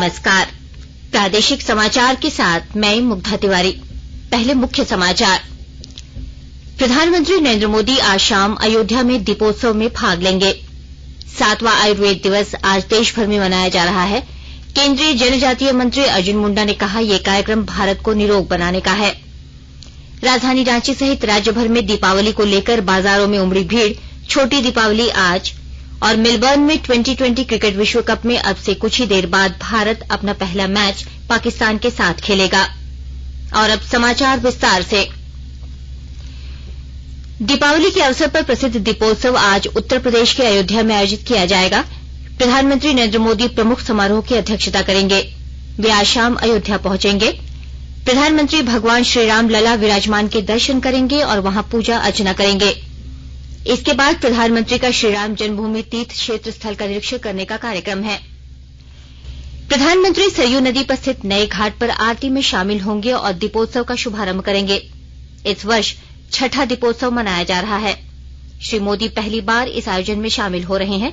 नमस्कार। प्रादेशिक समाचार के साथ मैं मुग्धा तिवारी। पहले मुख्य समाचार। प्रधानमंत्री नरेंद्र मोदी आज शाम अयोध्या में दीपोत्सव में भाग लेंगे। 7वां आयुर्वेद दिवस आज देश भर में मनाया जा रहा है। केंद्रीय जनजातीय मंत्री अर्जुन मुंडा ने कहा, यह कार्यक्रम भारत को निरोग बनाने का है। राजधानी रांची सहित राज्य भर में दीपावली को लेकर बाजारों में उमड़ी भीड़। छोटी दीपावली आज। और मेलबर्न में 2020 क्रिकेट विश्व कप में अब से कुछ ही देर बाद भारत अपना पहला मैच पाकिस्तान के साथ खेलेगा। और अब समाचार विस्तार से। दीपावली के अवसर पर प्रसिद्ध दीपोत्सव आज उत्तर प्रदेश के अयोध्या में आयोजित किया जाएगा। प्रधानमंत्री नरेंद्र मोदी प्रमुख समारोह की अध्यक्षता करेंगे। वे आज शाम अयोध्या पहुंचेंगे। प्रधानमंत्री भगवान श्रीराम लला विराजमान के दर्शन करेंगे और वहां पूजा अर्चना करेंगे। इसके बाद प्रधानमंत्री का श्रीराम जन्मभूमि तीर्थ क्षेत्र स्थल का निरीक्षण करने का कार्यक्रम है। प्रधानमंत्री सरयू नदी पर स्थित नए घाट पर आरती में शामिल होंगे और दीपोत्सव का शुभारंभ करेंगे। इस वर्ष छठा दीपोत्सव मनाया जा रहा है। श्री मोदी पहली बार इस आयोजन में शामिल हो रहे हैं।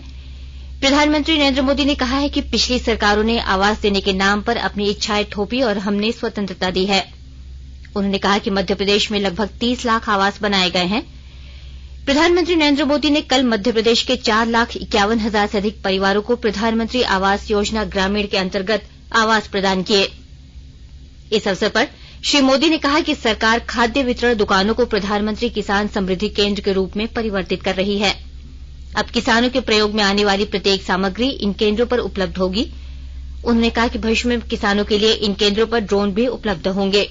प्रधानमंत्री नरेंद्र मोदी ने कहा है कि पिछली सरकारों ने आवास देने के नाम पर अपनी इच्छाएं थोपी और हमने स्वतंत्रता दी है। उन्होंने कहा कि मध्य प्रदेश में लगभग 30 लाख आवास बनाए गए हैं। प्रधानमंत्री नरेंद्र मोदी ने कल मध्य प्रदेश के 4,51,000 से अधिक परिवारों को प्रधानमंत्री आवास योजना ग्रामीण के अंतर्गत आवास प्रदान किए। इस अवसर पर श्री मोदी ने कहा कि सरकार खाद्य वितरण दुकानों को प्रधानमंत्री किसान समृद्धि केंद्र के रूप में परिवर्तित कर रही है। अब किसानों के प्रयोग में आने वाली प्रत्येक सामग्री इन केंद्रों पर उपलब्ध होगी। उन्होंने कहा कि भविष्य में किसानों के लिए इन केंद्रों पर ड्रोन भी उपलब्ध होंगे।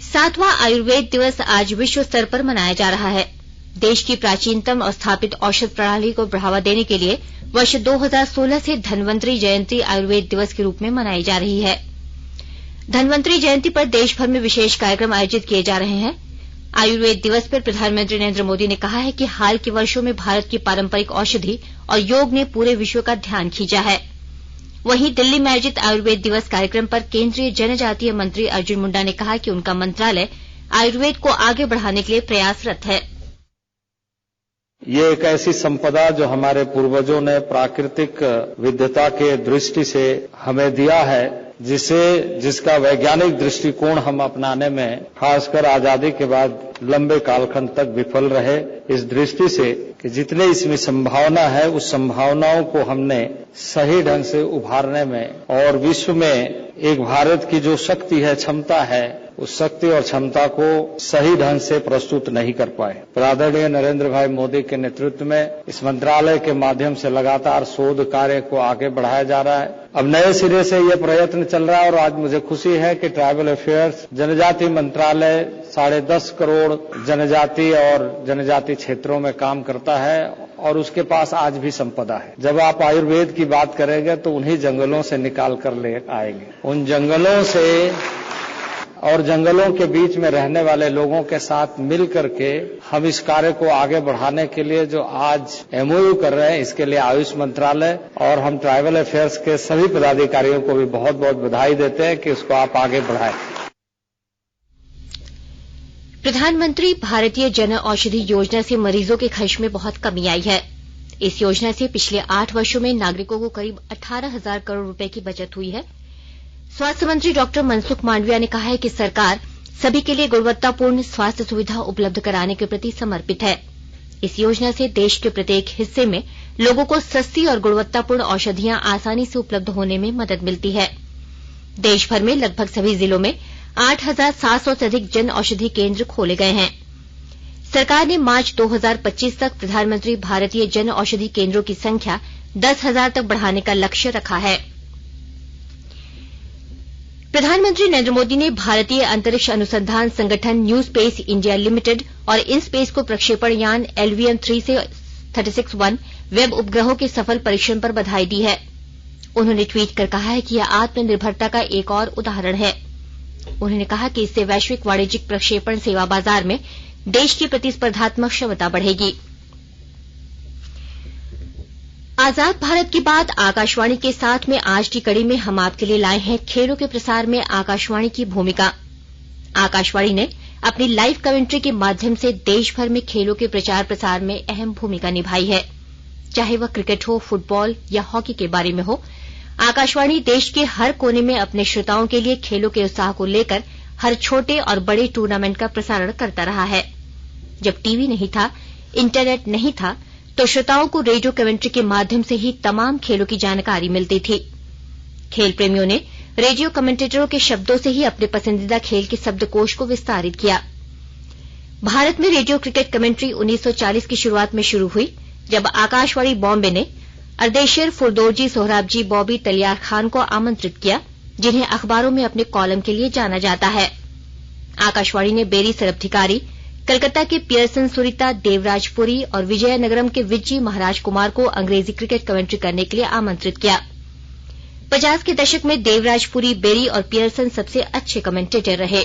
7वां आयुर्वेद दिवस आज विश्व स्तर पर मनाया जा रहा है। देश की प्राचीनतम और स्थापित औषध प्रणाली को बढ़ावा देने के लिए वर्ष 2016 से धन्वंतरी जयंती आयुर्वेद दिवस के रूप में मनाई जा रही है। धन्वंतरी जयंती पर देश भर में विशेष कार्यक्रम आयोजित किए जा रहे हैं। आयुर्वेद दिवस पर प्रधानमंत्री नरेंद्र मोदी ने कहा है कि हाल के वर्षों में भारत की पारंपरिक औषधि और योग ने पूरे विश्व का ध्यान खींचा है। वहीं दिल्ली में आयोजित आयुर्वेद दिवस कार्यक्रम पर केंद्रीय जनजातीय मंत्री अर्जुन मुंडा ने कहा कि उनका मंत्रालय आयुर्वेद को आगे बढ़ाने के लिए प्रयासरत है। ये एक ऐसी संपदा जो हमारे पूर्वजों ने प्राकृतिक विविधता के दृष्टि से हमें दिया है, जिसका वैज्ञानिक दृष्टिकोण हम अपनाने में खासकर आजादी के बाद लंबे कालखंड तक विफल रहे। इस दृष्टि से कि जितने इसमें संभावना है, उस संभावनाओं को हमने सही ढंग से उभारने में और विश्व में एक भारत की जो शक्ति है, क्षमता है, उस शक्ति और क्षमता को सही ढंग से प्रस्तुत नहीं कर पाए। आदरणीय नरेंद्र भाई मोदी के नेतृत्व में इस मंत्रालय के माध्यम से लगातार शोध कार्य को आगे बढ़ाया जा रहा है। अब नए सिरे से यह प्रयत्न चल रहा है और आज मुझे खुशी है कि ट्राइबल अफेयर्स जनजाति मंत्रालय 10.5 करोड़ जनजाति और जनजाति क्षेत्रों में काम करता है और उसके पास आज भी संपदा है। जब आप आयुर्वेद की बात करेंगे तो उन्हीं जंगलों से निकाल कर ले आएंगे। उन जंगलों से और जंगलों के बीच में रहने वाले लोगों के साथ मिल करके हम इस कार्य को आगे बढ़ाने के लिए जो आज MOU कर रहे हैं, इसके लिए आयुष मंत्रालय और हम ट्राइबल अफेयर्स के सभी पदाधिकारियों को भी बहुत बहुत बधाई देते हैं कि उसको आप आगे बढ़ाएं। प्रधानमंत्री भारतीय जन औषधि योजना से मरीजों के खर्च में बहुत कमी आई है। इस योजना से पिछले 8 वर्षों में नागरिकों को करीब 18,000 करोड़ रुपए की बचत हुई है। स्वास्थ्य मंत्री डॉक्टर मनसुख मांडविया ने कहा है कि सरकार सभी के लिए गुणवत्तापूर्ण स्वास्थ्य सुविधा उपलब्ध कराने के प्रति समर्पित है। इस योजना से देश के प्रत्येक हिस्से में लोगों को सस्ती और गुणवत्तापूर्ण औषधियां आसानी से उपलब्ध होने में मदद मिलती है। देश भर में लगभग सभी जिलों में 8,700 से अधिक जन औषधि केंद्र खोले गए हैं। सरकार ने मार्च 2025 तक प्रधानमंत्री भारतीय जन औषधि केंद्रों की संख्या 10,000 तक बढ़ाने का लक्ष्य रखा है। प्रधानमंत्री नरेंद्र मोदी ने भारतीय अंतरिक्ष अनुसंधान संगठन न्यू स्पेस इंडिया लिमिटेड और इन स्पेस को प्रक्षेपण यान LVM-3 से 36-1 वेब उपग्रहों के सफल परीक्षण पर बधाई दी है। उन्होंने ट्वीट कर कहा है कि यह आत्मनिर्भरता का एक और उदाहरण है। उन्होंने कहा कि इससे वैश्विक वाणिज्यिक प्रक्षेपण सेवा बाजार में देश की प्रतिस्पर्धात्मक क्षमता बढ़ेगी। आजाद भारत की बात आकाशवाणी के साथ में आज की कड़ी में हम आपके लिए लाए हैं खेलों के प्रसार में आकाशवाणी की भूमिका। आकाशवाणी ने अपनी लाइव कमेंट्री के माध्यम से देश भर में खेलों के प्रचार प्रसार में अहम भूमिका निभाई है। चाहे वह क्रिकेट हो, फुटबॉल या हॉकी के बारे में हो, आकाशवाणी देश के हर कोने में अपने श्रोताओं के लिए खेलों के उत्साह को लेकर हर छोटे और बड़े टूर्नामेंट का प्रसारण करता रहा है। जब टीवी नहीं था, इंटरनेट नहीं था, तो श्रोताओं को रेडियो कमेंट्री के माध्यम से ही तमाम खेलों की जानकारी मिलती थी। खेल प्रेमियों ने रेडियो कमेंटेटरों के शब्दों से ही अपने पसंदीदा खेल के शब्दकोश को विस्तारित किया। भारत में रेडियो क्रिकेट कमेंट्री 1940 की शुरुआत में शुरू हुई, जब आकाशवाणी बॉम्बे ने अर्देशिर फुरदौजी, सोहराबजी, बॉबी तलियार खान को आमंत्रित किया, जिन्हें अखबारों में अपने कॉलम के लिए जाना जाता है। आकाशवाणी ने बेरी सरबधिकारी, कलकत्ता के पियर्सन सुरीता, देवराजपुरी और विजयनगरम के विज्जी महाराज कुमार को अंग्रेजी क्रिकेट कमेंट्री करने के लिए आमंत्रित किया। 50 के दशक में देवराजपुरी, बेरी और पियर्सन सबसे अच्छे कमेंटेटर रहे।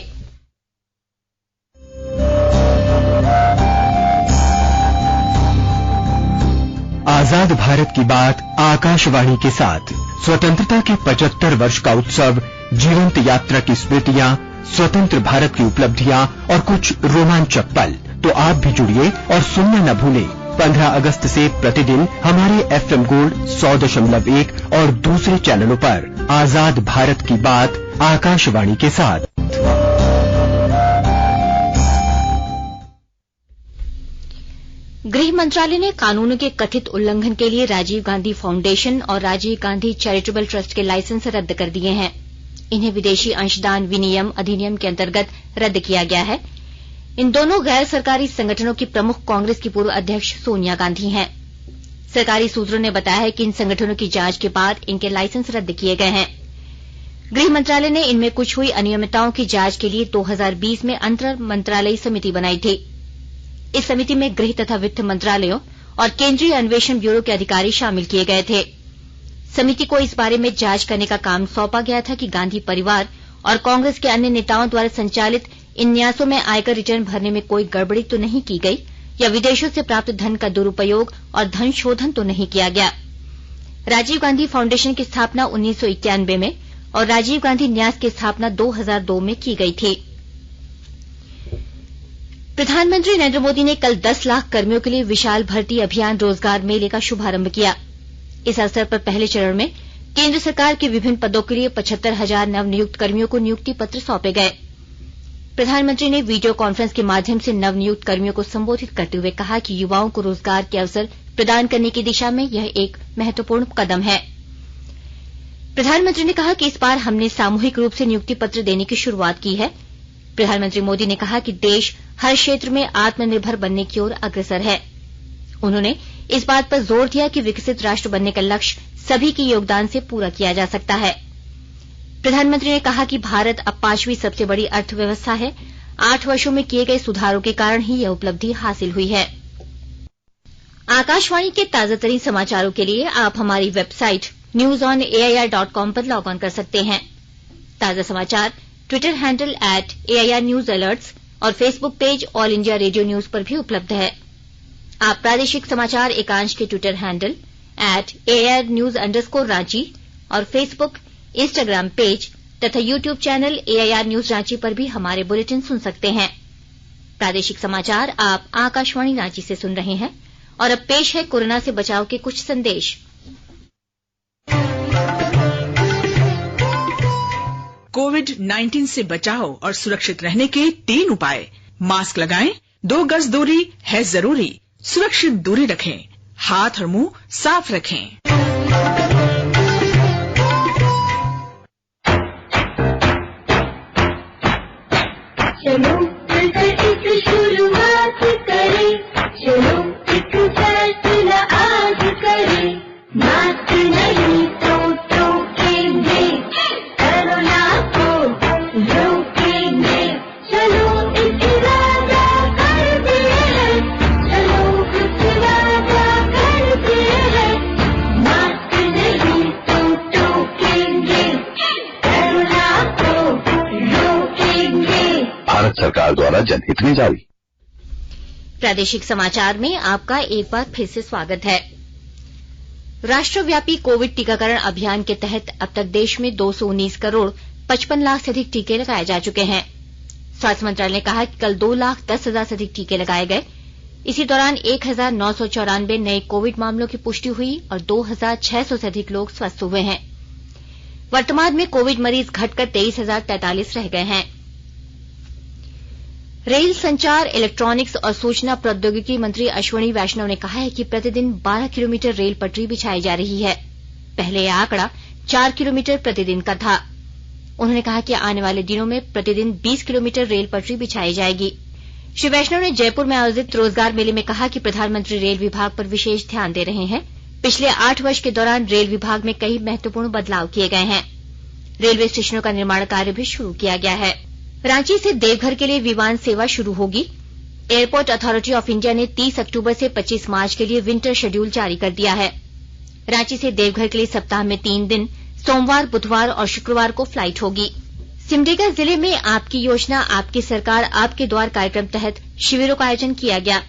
आजाद भारत की बात आकाशवाणी के साथ स्वतंत्रता के 75 वर्ष का उत्सव, जीवंत यात्रा की स्मृतियां, स्वतंत्र भारत की उपलब्धियां और कुछ रोमांचक पल। तो आप भी जुड़िए और सुनना न भूलें 15 अगस्त से प्रतिदिन हमारे FM गोल्ड 100.1 और दूसरे चैनलों पर आजाद भारत की बात आकाशवाणी के साथ। गृह मंत्रालय ने कानूनों के कथित उल्लंघन के लिए राजीव गांधी फाउंडेशन और राजीव गांधी चैरिटेबल ट्रस्ट के लाइसेंस रद्द कर दिए हैं। इन्हें विदेशी अंशदान विनियम अधिनियम के अंतर्गत रद्द किया गया है। इन दोनों गैर सरकारी संगठनों की प्रमुख कांग्रेस की पूर्व अध्यक्ष सोनिया गांधी हैं। सरकारी सूत्रों ने बताया है कि इन संगठनों की जांच के बाद इनके लाइसेंस रद्द किए गए हैं। गृह मंत्रालय ने इनमें कुछ हुई अनियमितताओं की जांच के लिए 2020 में अंतर मंत्रालयी समिति बनाई थी। इस समिति में गृह तथा वित्त मंत्रालयों और केंद्रीय अन्वेषण ब्यूरो के अधिकारी शामिल किए गए थे। समिति को इस बारे में जांच करने का काम सौंपा गया था कि गांधी परिवार और कांग्रेस के अन्य नेताओं द्वारा संचालित इन न्यासों में आयकर रिटर्न भरने में कोई गड़बड़ी तो नहीं की गई या विदेशों से प्राप्त धन का दुरुपयोग और धन शोधन तो नहीं किया गया। राजीव गांधी फाउंडेशन की स्थापना 1991 में और राजीव गांधी न्यास की स्थापना 2002 में की गई थी। प्रधानमंत्री नरेंद्र मोदी ने कल 10 लाख कर्मियों के लिए विशाल भर्ती अभियान रोजगार मेले का शुभारंभ किया। इस अवसर पर पहले चरण में केंद्र सरकार के विभिन्न पदों के लिए 75,000 नवनियुक्त कर्मियों को नियुक्ति पत्र सौंपे गए। प्रधानमंत्री ने वीडियो कॉन्फ्रेंस के माध्यम से नवनियुक्त कर्मियों को संबोधित करते हुए कहा कि युवाओं को रोजगार के अवसर प्रदान करने की दिशा में यह एक महत्वपूर्ण कदम है। प्रधानमंत्री ने कहा कि इस बार हमने सामूहिक रूप से नियुक्ति पत्र देने की शुरुआत की है। प्रधानमंत्री मोदी ने कहा कि देश हर क्षेत्र में आत्मनिर्भर बनने की ओर अग्रसर है। उन्होंने इस बात पर जोर दिया कि विकसित राष्ट्र बनने का लक्ष्य सभी के योगदान से पूरा किया जा सकता है। प्रधानमंत्री ने कहा कि भारत अब 5वीं सबसे बड़ी अर्थव्यवस्था है। 8 वर्षों में किए गए सुधारों के कारण ही यह उपलब्धि हासिल हुई है। आकाशवाणी के ताजातरीन समाचारों के लिए आप हमारी वेबसाइट newsonair.com पर लॉग ऑन कर सकते हैं। ताजा समाचार Twitter handle @AIR News Alerts और Facebook page all India radio news पर भी उपलब्ध है। आप प्रादेशिक समाचार एकांश के Twitter handle @AIR News_ Ranchi और फेसबुक, इंस्टाग्राम पेज तथा YouTube channel AIR News Ranchi पर भी हमारे बुलेटिन सुन सकते हैं। प्रादेशिक समाचार आप आकाशवाणी रांची से सुन रहे हैं और अब पेश है कोरोना से बचाव के कुछ संदेश। कोविड-19 से बचाव और सुरक्षित रहने के 3 उपाय। मास्क लगाएं, 2 गज दूरी है जरूरी, सुरक्षित दूरी रखें, हाथ और मुंह साफ रखें। चलो मिलकर एक शुरुआत करें, चलो एक फैसला आज करें, मास्क नहीं तो टोकेंगे, कोरोना को रोकेंगे, चलो एक वादा करते हैं, चलो एक वादा करते हैं, मास्क नहीं तो टोकेंगे, कोरोना को रोकेंगे। भारत सरकार द्वारा जनहित में जारी। प्रादेशिक समाचार में आपका एक बार फिर से स्वागत है। राष्ट्रव्यापी कोविड टीकाकरण अभियान के तहत अब तक देश में 219 करोड़ 55 लाख से अधिक टीके लगाए जा चुके हैं। स्वास्थ्य मंत्रालय ने कहा कि कल 2,10,000 से अधिक टीके लगाए गए। इसी दौरान 1994 नए कोविड मामलों की पुष्टि हुई और 2600 से अधिक लोग स्वस्थ हुए हैं। वर्तमान में कोविड मरीज घटकर 23,043 रह गए हैं। रेल, संचार, इलेक्ट्रॉनिक्स और सूचना प्रौद्योगिकी मंत्री अश्विनी वैष्णव ने कहा है कि प्रतिदिन 12 किलोमीटर रेल पटरी बिछाई जा रही है। पहले यह आंकड़ा 4 किलोमीटर प्रतिदिन का था। उन्होंने कहा कि आने वाले दिनों में प्रतिदिन 20 किलोमीटर रेल पटरी बिछाई जाएगी। श्री वैष्णव ने जयपुर में आयोजित रोजगार मेले में कहा कि प्रधानमंत्री रेल विभाग पर विशेष ध्यान दे रहे हैं। पिछले 8 वर्ष के दौरान रेल विभाग में कई महत्वपूर्ण बदलाव किए गए हैं। रेलवे स्टेशनों का निर्माण कार्य भी शुरू किया गया है। रांची से देवघर के लिए विमान सेवा शुरू होगी। एयरपोर्ट अथॉरिटी ऑफ इंडिया ने 30 अक्टूबर से 25 मार्च के लिए विंटर शेड्यूल जारी कर दिया है। रांची से देवघर के लिए सप्ताह में 3 दिन सोमवार, बुधवार और शुक्रवार को फ्लाइट होगी। सिमडेगा जिले में आपकी योजना आपकी सरकार आपके द्वार कार्यक्रम तहत शिविरों का आयोजन किया गया।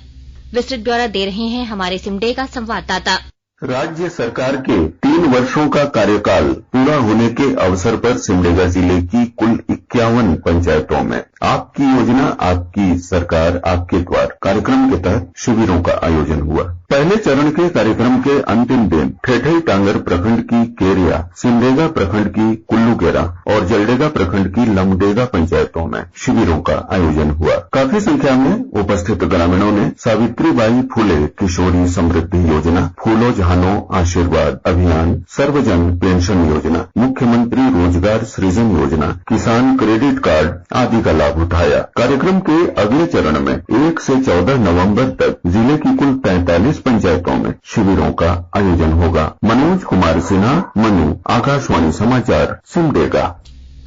विस्तृत ब्यौरा दे रहे हैं हमारे सिमडेगा संवाददाता। राज्य सरकार के 3 वर्षों का कार्यकाल पूरा होने के अवसर पर सिमडेगा जिले की कुल 51 पंचायतों में आपकी योजना आपकी सरकार आपके द्वार कार्यक्रम के तहत शिविरों का आयोजन हुआ। पहले चरण के कार्यक्रम के अंतिम दिन ठेठई टांगर प्रखंड की केरिया, सिमडेगा प्रखंड की कुल्लूगेरा और जलडेगा प्रखंड की लमडेगा पंचायतों में शिविरों का आयोजन हुआ। काफी संख्या में उपस्थित ग्रामीणों ने सावित्रीबाई फुले किशोरी समृद्धि योजना, फूलो जहानो आशीर्वाद अभियान, सर्वजन पेंशन योजना, मुख्यमंत्री रोजगार सृजन योजना, किसान क्रेडिट कार्ड आदि का लाभ उठाया। कार्यक्रम के अगले चरण में 1 से 14 नवंबर तक जिले की कुल 45 पंचायतों में शिविरों का आयोजन होगा। मनोज कुमार सिन्हा, मनु, आकाशवाणी समाचार, सिमडेगा।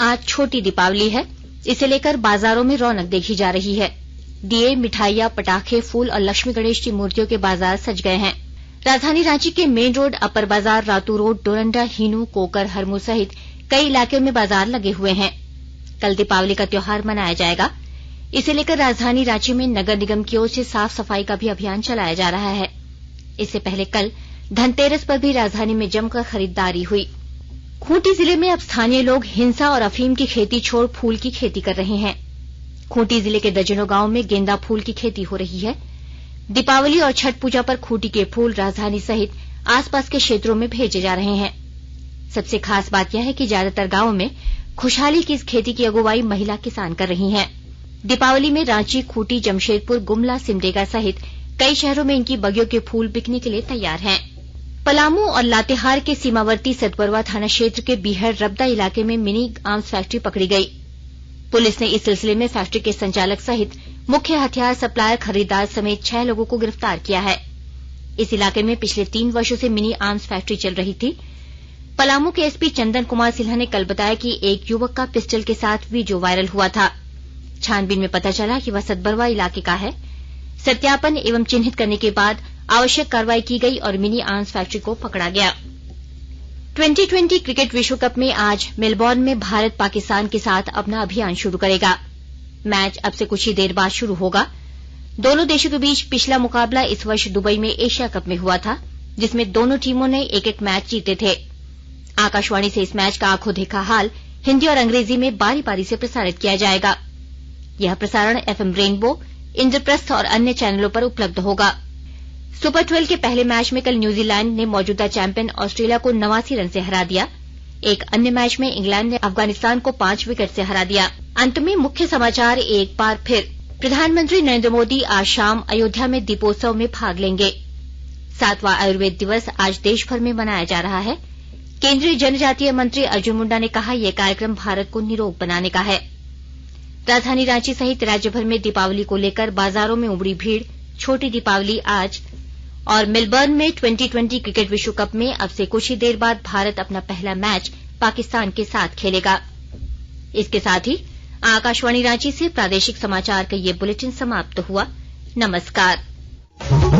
आज छोटी दीपावली है, इसे लेकर बाजारों में रौनक देखी जा रही है। दिए, मिठाइयां, पटाखे, फूल और लक्ष्मी गणेश की मूर्तियों के बाजार सज गए हैं। राजधानी रांची के मेन रोड, अपर बाजार, रातू रोड, डोरंडा, हीनू, कोकर, हरमू सहित कई इलाकों में बाजार लगे हुए हैं। कल दीपावली का त्योहार मनाया जाएगा। इसे लेकर राजधानी रांची में नगर निगम की ओर से साफ सफाई का भी अभियान चलाया जा रहा है। इससे पहले कल धनतेरस पर भी राजधानी में जमकर खरीदारी हुई। खूंटी जिले में अब स्थानीय लोग हिंसा और अफीम की खेती छोड़ फूल की खेती कर रहे हैं। खूंटी जिले के दर्जनों गांव में गेंदा फूल की खेती हो रही है। दीपावली और छठ पूजा पर खूंटी के फूल राजधानी सहित आसपास के क्षेत्रों में भेजे जा रहे हैं। सबसे खास बात यह है कि ज्यादातर गांवों में खुशहाली की इस खेती की अगुवाई महिला किसान कर रही हैं। दीपावली में रांची, खूंटी, जमशेदपुर, गुमला, सिमडेगा सहित कई शहरों में इनकी बगियों के फूल बिकने के लिए तैयार हैं। पलामू और लातेहार के सीमावर्ती सतबरवा थाना क्षेत्र के बीहड़ रबदा इलाके में मिनी आर्म्स फैक्ट्री पकड़ी गई। पुलिस ने इस सिलसिले में फैक्ट्री के संचालक सहित मुख्य हथियार सप्लायर, खरीदार समेत 6 लोगों को गिरफ्तार किया है। इस इलाके में पिछले 3 वर्षों से मिनी आर्म्स फैक्ट्री चल रही थी। पलामू के एसपी चंदन कुमार सिन्हा ने कल बताया कि एक युवक का पिस्टल के साथ वीडियो वायरल हुआ था। छानबीन में पता चला कि वह सतबरवा इलाके का है। सत्यापन एवं चिन्हित करने के बाद आवश्यक कार्रवाई की गई और मिनी आर्म्स फैक्ट्री को पकड़ा गया। 2020 क्रिकेट विश्व कप में आज मेलबॉर्न में भारत पाकिस्तान के साथ अपना अभियान शुरू करेगा। मैच अब से कुछ ही देर बाद शुरू होगा। दोनों देशों के बीच पिछला मुकाबला इस वर्ष दुबई में एशिया कप में हुआ था, जिसमें दोनों टीमों ने एक एक मैच जीते थे। आकाशवाणी से इस मैच का आंखों देखा हाल हिंदी और अंग्रेजी में बारी बारी से प्रसारित किया जाएगा। यह प्रसारण FM रेनबो, इंद्रप्रस्थ और अन्य चैनलों पर उपलब्ध होगा। सुपर 12 के पहले मैच में कल न्यूजीलैंड ने मौजूदा चैंपियन ऑस्ट्रेलिया को 89 रन से हरा दिया। एक अन्य मैच में इंग्लैंड ने अफगानिस्तान को 5 विकेट से हरा दिया। अंत में मुख्य समाचार एक बार फिर। प्रधानमंत्री नरेंद्र मोदी आज शाम अयोध्या में दीपोत्सव में भाग लेंगे। 7वां आयुर्वेद दिवस आज देश भर में मनाया जा रहा है। केंद्रीय जनजातीय मंत्री अर्जुन मुंडा ने कहा, यह कार्यक्रम भारत को निरोग बनाने का है। राजधानी रांची सहित राज्य भर में दीपावली को लेकर बाजारों में उमड़ी भीड़। छोटी दीपावली आज। और मेलबर्न में 2020 क्रिकेट विश्व कप में अब से कुछ ही देर बाद भारत अपना पहला मैच पाकिस्तान के साथ खेलेगा। इसके साथ ही आकाशवाणी रांची से प्रादेशिक समाचार का ये बुलेटिन समाप्त हुआ। नमस्कार।